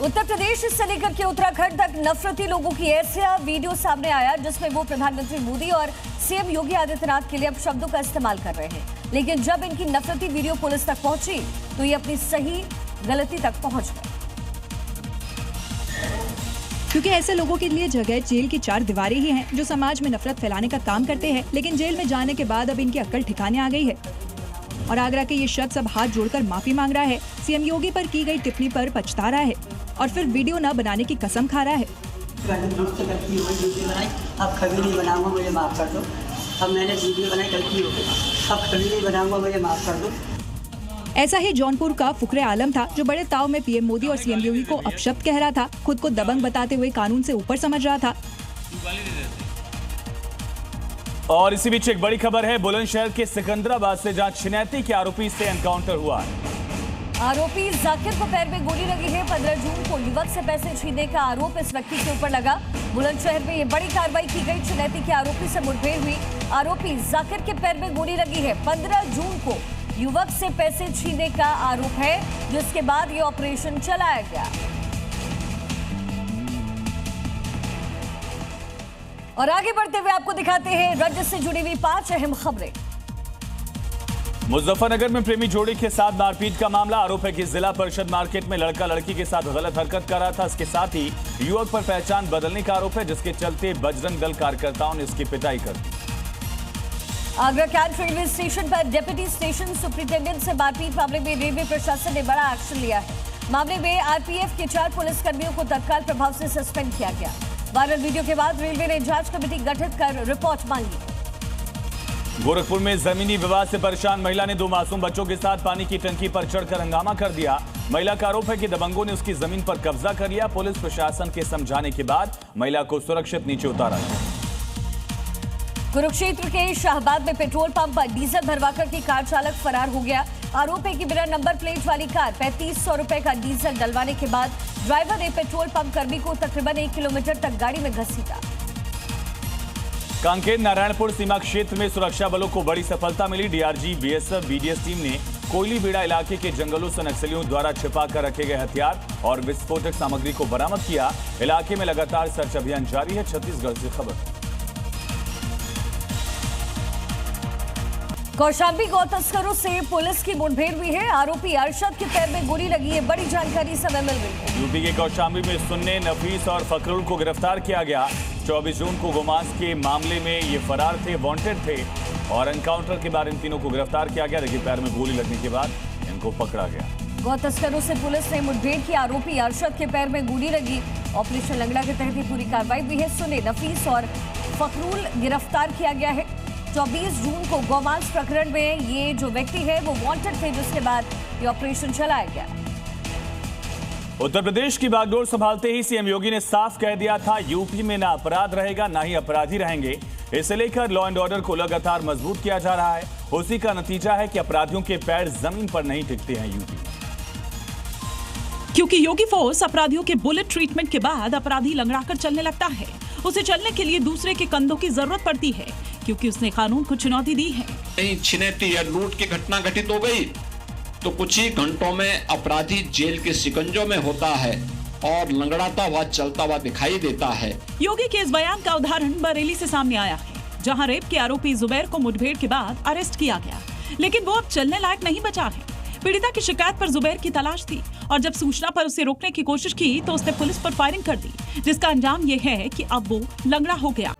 उत्तर प्रदेश से लेकर के उत्तराखंड तक नफरती लोगों की ऐसा वीडियो सामने आया जिसमें वो प्रधानमंत्री मोदी और सीएम योगी आदित्यनाथ के लिए अब शब्दों का इस्तेमाल कर रहे हैं। लेकिन जब इनकी नफरती वीडियो पुलिस तक पहुंची तो ये अपनी सही गलती तक पहुंच गए, क्योंकि ऐसे लोगों के लिए जगह जेल की चार दीवारें ही हैं जो समाज में नफरत फैलाने का काम करते हैं। लेकिन जेल में जाने के बाद अब इनकी अक्ल ठिकाने आ गई है और आगरा के ये शख्स अब हाथ जोड़कर माफी मांग रहा है। सीएम योगी पर की गई टिप्पणी पर पछता रहा है और फिर वीडियो न बनाने की कसम खा रहा है। अब कभी नहीं बनाऊंगा, मुझे माफ कर दो। अब मैंने वीडियो बनाई, गलती हो गई, अब कभी नहीं बनाऊंगा, मुझे माफ कर दो। ऐसा ही जौनपुर का फुकरे आलम था जो बड़े ताव में पीएम मोदी और सीएम योगी को अपशब्द कह रहा था। खुद को दबंग बताते हुए कानून से ऊपर समझ रहा था। और इसी बीच एक बड़ी खबर है, बुलंदशहर के सिकंदराबाद से जहां छिनैती के आरोपी से एनकाउंटर हुआ है। आरोपी जाकिर को पैर में गोली लगी है। 15 जून को युवक से पैसे छीनने का आरोप इस व्यक्ति के ऊपर लगा। बुलंदशहर में ये बड़ी कार्रवाई की गई। छिनैती के आरोपी से मुठभेड़ हुई। आरोपी जाकिर के पैर में गोली लगी है। 15 जून को युवक से पैसे छीनने का आरोप है, जिसके बाद ये ऑपरेशन चलाया गया। और आगे बढ़ते हुए आपको दिखाते हैं राज्य से जुड़ी हुई 5 अहम खबरें। मुजफ्फरनगर में प्रेमी जोड़ी के साथ मारपीट का मामला। आरोप है कि जिला परिषद मार्केट में लड़का लड़की के साथ गलत हरकत कर रहा था। इसके साथ ही युवक पर पहचान बदलने का आरोप है, जिसके चलते बजरंग दल कार्यकर्ताओं ने इसकी पिटाई कर दी। आगरा कैंट रेलवे स्टेशन पर डिप्टी स्टेशन सुपरिंटेंडेंट से मारपीट मामले में रेलवे प्रशासन ने बड़ा एक्शन लिया है। मामले में आरपीएफ के 4 पुलिसकर्मियों को तत्काल प्रभाव से सस्पेंड किया गया। वायरल वीडियो के बाद रेलवे ने जांच कमेटी गठित कर रिपोर्ट मांगी। गोरखपुर में जमीनी विवाद से परेशान महिला ने 2 मासूम बच्चों के साथ पानी की टंकी पर चढ़कर हंगामा कर दिया। महिला का आरोप है कि दबंगों ने उसकी जमीन पर कब्जा कर लिया। पुलिस प्रशासन के समझाने के बाद महिला को सुरक्षित नीचे उतारा। कुरुक्षेत्र के शाहबाद में पेट्रोल पंप पर डीजल भरवाकर की कार चालक फरार हो गया। आरोप है कि बिना नंबर प्लेट वाली कार 3500 रुपए का डीजल डलवाने के बाद ड्राइवर ने पेट्रोल पंप कर्मी को तकरीबन 1 किलोमीटर तक गाड़ी में घसीटा। कांकेर नारायणपुर सीमा क्षेत्र में सुरक्षा बलों को बड़ी सफलता मिली। डीआरजी, बीएसएफ, बीडीएस टीम ने कोयलीबेड़ा इलाके के जंगलों से नक्सलियों द्वारा छिपा कर रखे गए हथियार और विस्फोटक सामग्री को बरामद किया। इलाके में लगातार सर्च अभियान जारी है। छत्तीसगढ़ से खबर। कौशाम्बी गौ तस्करों से पुलिस की मुठभेड़ हुई है। आरोपी अरशद के पैर में गोली लगी है। बड़ी जानकारी समय मिल रही है। यूपी के कौशाम्बी में सुन्ने, नफीस और फकरुल को गिरफ्तार किया गया। 24 जून को गोमांस के मामले में ये फरार थे, वांटेड थे और एनकाउंटर के बाद इन तीनों को गिरफ्तार किया गया। देखिए, पैर में गोली लगने के बाद इनको पकड़ा गया। गौ तस्करों से पुलिस ने मुठभेड़ की। आरोपी अरशद के पैर में गोली लगी। ऑपरेशन लंगड़ा के तहत पूरी कार्रवाई हुई है। सुन्ने, नफीस और फकरुल गिरफ्तार किया गया है। 24 जून को गौमांस प्रकरण में ये जो व्यक्ति है वो वांटेड थे, जिसके बाद ये ऑपरेशन चलाया गया। उत्तर प्रदेश की बागडोर संभालते ही सीएम योगी ने साफ कह दिया था, यूपी में ना अपराध रहेगा ना ही अपराधी रहेंगे। इसे लेकर लॉ एंड ऑर्डर को लगातार मजबूत किया जा रहा है। उसी का नतीजा है कि अपराधियों के पैर जमीन पर नहीं टिकते हैं यूपी में। क्योंकि योगी फोर्स अपराधियों के बुलेट ट्रीटमेंट के बाद अपराधी लंगड़ाकर चलने लगता है। उसे चलने के लिए दूसरे के कंधों की जरूरत पड़ती है, क्योंकि उसने कानून को चुनौती दी है। कहीं छिनैती या लूट की घटना घटित हो गई तो कुछ ही घंटों में अपराधी जेल के शिकंजों में होता है और लंगड़ाता हुआ चलता हुआ दिखाई देता है। योगी के इस बयान का उदाहरण बरेली से सामने आया है, जहां रेप के आरोपी जुबैर को मुठभेड़ के बाद अरेस्ट किया गया, लेकिन वो अब चलने लायक नहीं बचा है। पीड़िता की शिकायत पर जुबैर की तलाश थी और जब सूचना पर उसे रोकने की कोशिश की तो उसने पुलिस पर फायरिंग कर दी, जिसका अंजाम ये है कि अब वो लंगड़ा हो गया।